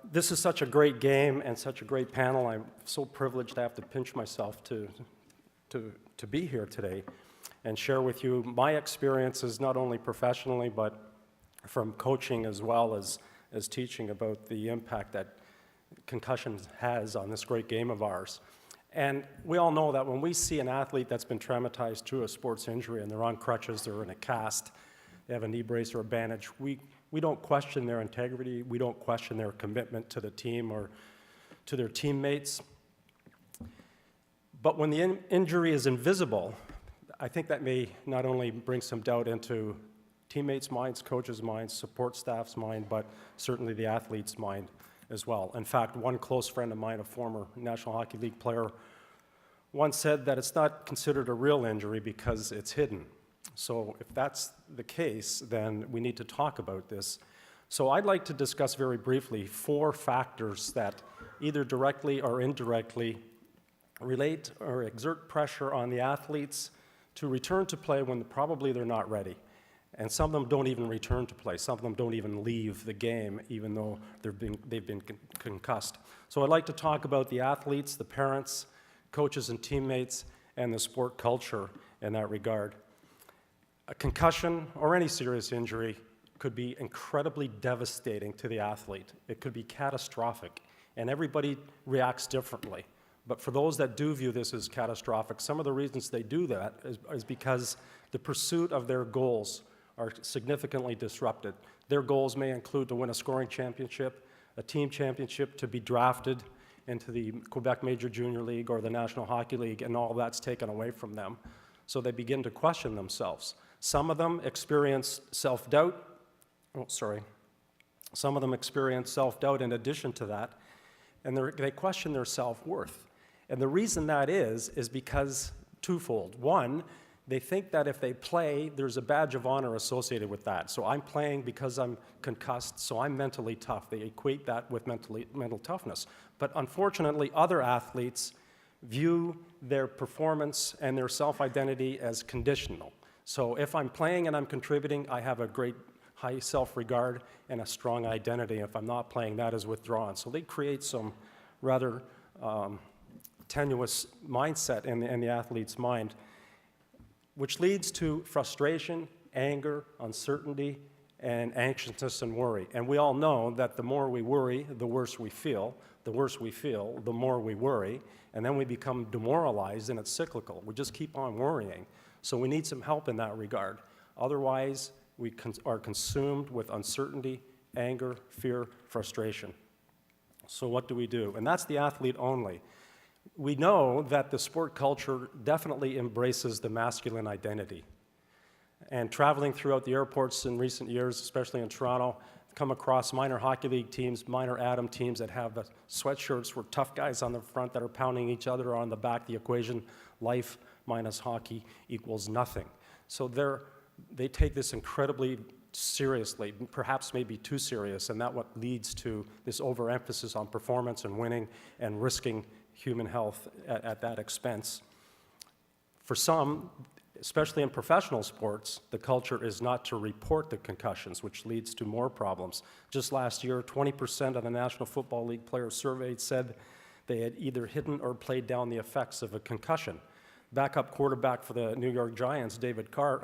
This is such a great game and such a great panel. I'm so privileged to have to pinch myself to be here today and share with you my experiences, not only professionally, but from coaching as well as teaching about the impact that concussion has on this great game of ours. And we all know that when we see an athlete that's been traumatized through a sports injury and they're on crutches, they're in a cast, they have a knee brace or a bandage, we don't question their integrity, we don't question their commitment to the team or to their teammates. But when the injury is invisible, I think that may not only bring some doubt into teammates' minds, coaches' minds, support staff's mind, but certainly the athlete's mind as well. In fact, one close friend of mine, a former National Hockey League player, once said that it's not considered a real injury because it's hidden. So if that's the case, then we need to talk about this. So I'd like to discuss very briefly 4 factors that either directly or indirectly relate or exert pressure on the athletes to return to play when probably they're not ready. And some of them don't even return to play. Some of them don't even leave the game, even though they've been concussed. So I'd like to talk about the athletes, the parents, coaches and teammates, and the sport culture in that regard. A concussion or any serious injury could be incredibly devastating to the athlete. It could be catastrophic, and everybody reacts differently. But for those that do view this as catastrophic, some of the reasons they do that is because the pursuit of their goals are significantly disrupted. Their goals may include to win a scoring championship, a team championship, to be drafted into the Quebec Major Junior League or the National Hockey League, and all that's taken away from them. So they begin to question themselves. Some of them experience self-doubt. Some of them experience self-doubt in addition to that, and they question their self-worth. And the reason that is because twofold. One, they think that if they play, there's a badge of honor associated with that. So I'm playing because I'm concussed, so I'm mentally tough. They equate that with mental toughness. But unfortunately, other athletes view their performance and their self-identity as conditional. So if I'm playing and I'm contributing, I have a great high self-regard and a strong identity. If I'm not playing, that is withdrawn. So they create some rather tenuous mindset in the athlete's mind, which leads to frustration, anger, uncertainty, and anxiousness and worry. And we all know that the more we worry, the worse we feel. The worse we feel, the more we worry. And then we become demoralized, and it's cyclical. We just keep on worrying. So we need some help in that regard. Otherwise, we are consumed with uncertainty, anger, fear, frustration. So what do we do? And that's the athlete only. We know that the sport culture definitely embraces the masculine identity. And traveling throughout the airports in recent years, especially in Toronto, I've come across minor hockey league teams, minor Atom teams that have the sweatshirts with tough guys on the front that are pounding each other on the back. The equation, life minus hockey equals nothing. So they take this incredibly seriously, perhaps maybe too serious, and that's what leads to this overemphasis on performance and winning and risking human health at that expense. For some, especially in professional sports, the culture is not to report the concussions, which leads to more problems. Just last year, 20% of the National Football League players surveyed said they had either hidden or played down the effects of a concussion. Backup quarterback for the New York Giants, David Carr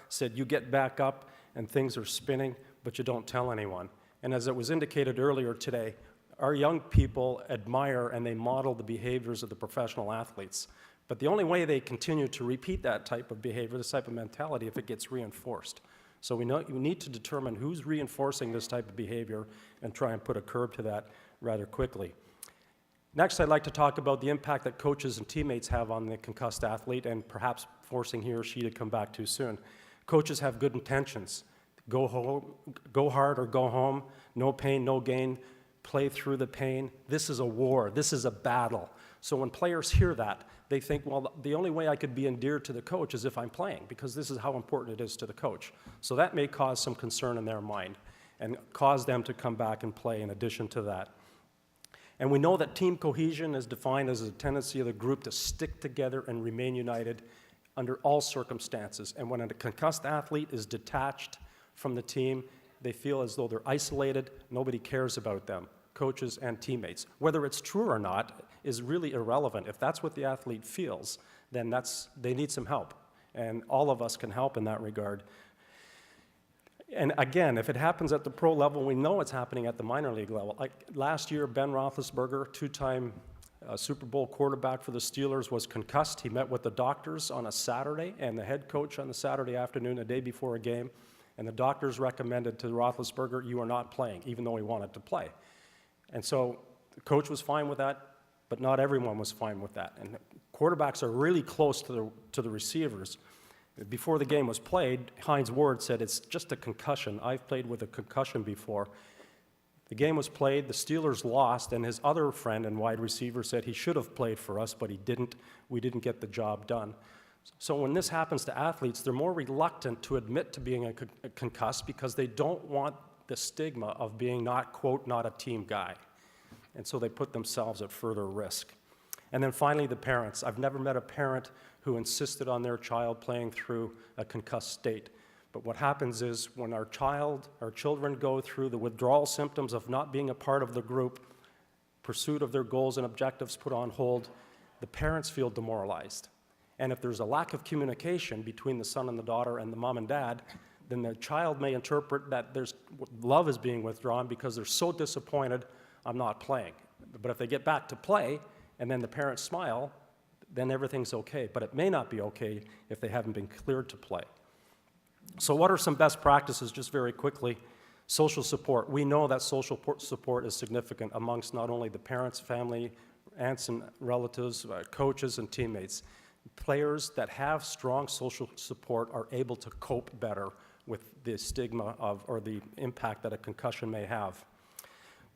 said, "You get back up and things are spinning, but you don't tell anyone." And as it was indicated earlier today, our young people admire and they model the behaviors of the professional athletes. But the only way they continue to repeat that type of behavior, this type of mentality, if it gets reinforced. So we need to determine who's reinforcing this type of behavior and try and put a curb to that rather quickly. Next, I'd like to talk about the impact that coaches and teammates have on the concussed athlete and perhaps forcing he or she to come back too soon. Coaches have good intentions. Go hard or go home, no pain, no gain, play through the pain. This is a war, this is a battle. So when players hear that, they think, well, the only way I could be endeared to the coach is if I'm playing, because this is how important it is to the coach. So that may cause some concern in their mind and cause them to come back and play in addition to that. And we know that team cohesion is defined as a tendency of the group to stick together and remain united under all circumstances. And when a concussed athlete is detached from the team they feel as though they're isolated, nobody cares about them, coaches and teammates. Whether it's true or not is really irrelevant. If that's what the athlete feels, then they need some help, and all of us can help in that regard. And again, if it happens at the pro level, we know it's happening at the minor league level. Like last year, Ben Roethlisberger, two-time Super Bowl quarterback for the Steelers, was concussed. He met with the doctors on a Saturday and the head coach on the Saturday afternoon, a day before a game, and the doctors recommended to Roethlisberger, you are not playing, even though he wanted to play. And so the coach was fine with that, but not everyone was fine with that. And quarterbacks are really close to the receivers. Before the game was played, Hines Ward said, it's just a concussion. I've played with a concussion before. The game was played, the Steelers lost, and his other friend and wide receiver said he should have played for us, but he didn't. We didn't get the job done. So when this happens to athletes, they're more reluctant to admit to being a concussed because they don't want the stigma of being not, quote, not a team guy. And so they put themselves at further risk. And then finally, the parents. I've never met a parent who insisted on their child playing through a concussed state. But what happens is when our children go through the withdrawal symptoms of not being a part of the group, pursuit of their goals and objectives put on hold, the parents feel demoralized. And if there's a lack of communication between the son and the daughter and the mom and dad, then the child may interpret that love is being withdrawn because they're so disappointed, I'm not playing. But if they get back to play, and then the parents smile, then everything's okay. But it may not be okay if they haven't been cleared to play. So what are some best practices, just very quickly? Social support. We know that social support is significant amongst not only the parents, family, aunts and relatives, coaches and teammates. Players that have strong social support are able to cope better with the stigma or the impact that a concussion may have.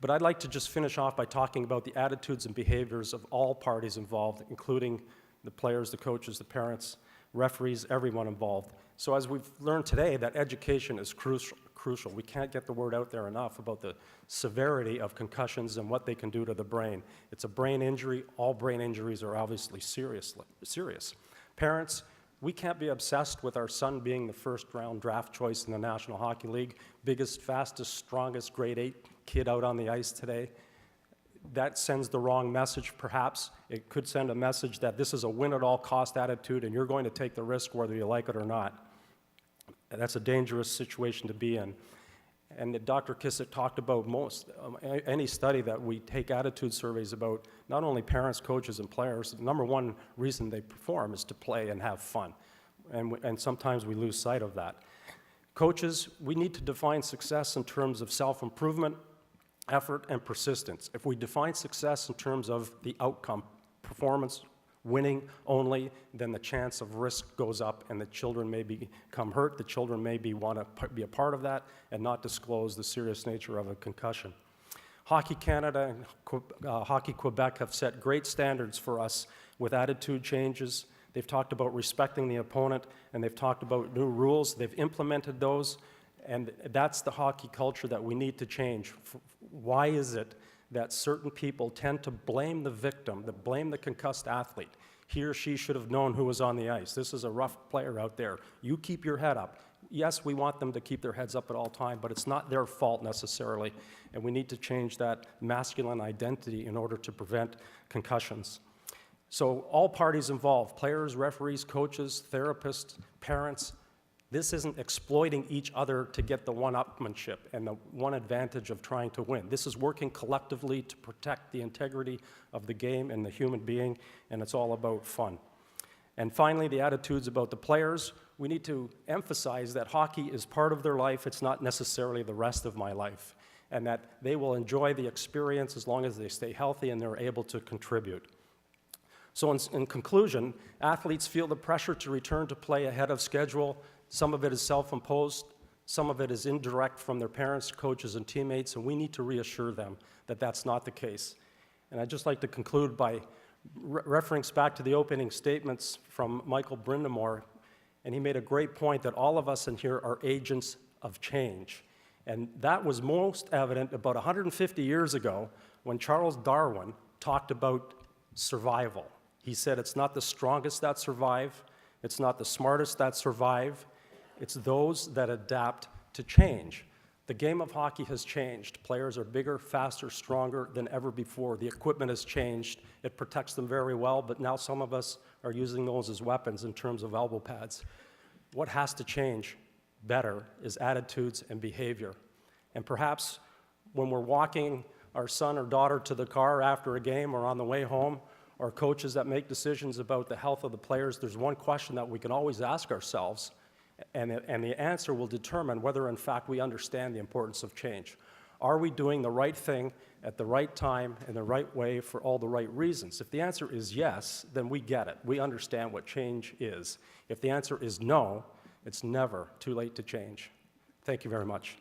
But I'd like to just finish off by talking about the attitudes and behaviors of all parties involved, including the players, the coaches, the parents, referees, everyone involved. So as we've learned today, that education is crucial. We can't get the word out there enough about the severity of concussions and what they can do to the brain. It's a brain injury. All brain injuries are obviously serious. Parents, we can't be obsessed with our son being the first-round draft choice in the National Hockey League, biggest, fastest, strongest grade 8 kid out on the ice today. That sends the wrong message, perhaps. It could send a message that this is a win-at-all-cost attitude and you're going to take the risk whether you like it or not. And that's a dangerous situation to be in. And Dr. Kissick talked about any study that we take attitude surveys about, not only parents, coaches, and players, the number one reason they perform is to play and have fun. And sometimes we lose sight of that. Coaches, we need to define success in terms of self-improvement, effort, and persistence. If we define success in terms of the outcome, performance, winning only, then the chance of risk goes up and the children may become hurt. The children may want to be a part of that and not disclose the serious nature of a concussion. Hockey Canada and Hockey Quebec have set great standards for us with attitude changes. They've talked about respecting the opponent, and they've talked about new rules. They've implemented those, and that's the hockey culture that we need to change. Why is it that certain people tend to blame the victim, blame the concussed athlete? He or she should have known who was on the ice. This is a rough player out there. You keep your head up. Yes, we want them to keep their heads up at all times, but it's not their fault necessarily, and we need to change that masculine identity in order to prevent concussions. So all parties involved, players, referees, coaches, therapists, parents, this isn't exploiting each other to get the one-upmanship and the one advantage of trying to win. This is working collectively to protect the integrity of the game and the human being, and it's all about fun. And finally, the attitudes about the players. We need to emphasize that hockey is part of their life. It's not necessarily the rest of my life, and that they will enjoy the experience as long as they stay healthy and they're able to contribute. So in conclusion, athletes feel the pressure to return to play ahead of schedule. Some of it is self-imposed, some of it is indirect from their parents, coaches, and teammates, and we need to reassure them that that's not the case. And I'd just like to conclude by reference back to the opening statements from Michael Brindamore, and he made a great point that all of us in here are agents of change. And that was most evident about 150 years ago when Charles Darwin talked about survival. He said it's not the strongest that survive, it's not the smartest that survive, it's those that adapt to change. The game of hockey has changed. Players are bigger, faster, stronger than ever before. The equipment has changed. It protects them very well, but now some of us are using those as weapons in terms of elbow pads. What has to change better is attitudes and behavior. And perhaps when we're walking our son or daughter to the car after a game or on the way home, or coaches that make decisions about the health of the players, there's one question that we can always ask ourselves, and the answer will determine whether, in fact, we understand the importance of change. Are we doing the right thing at the right time in the right way for all the right reasons? If the answer is yes, then we get it. We understand what change is. If the answer is no, it's never too late to change. Thank you very much.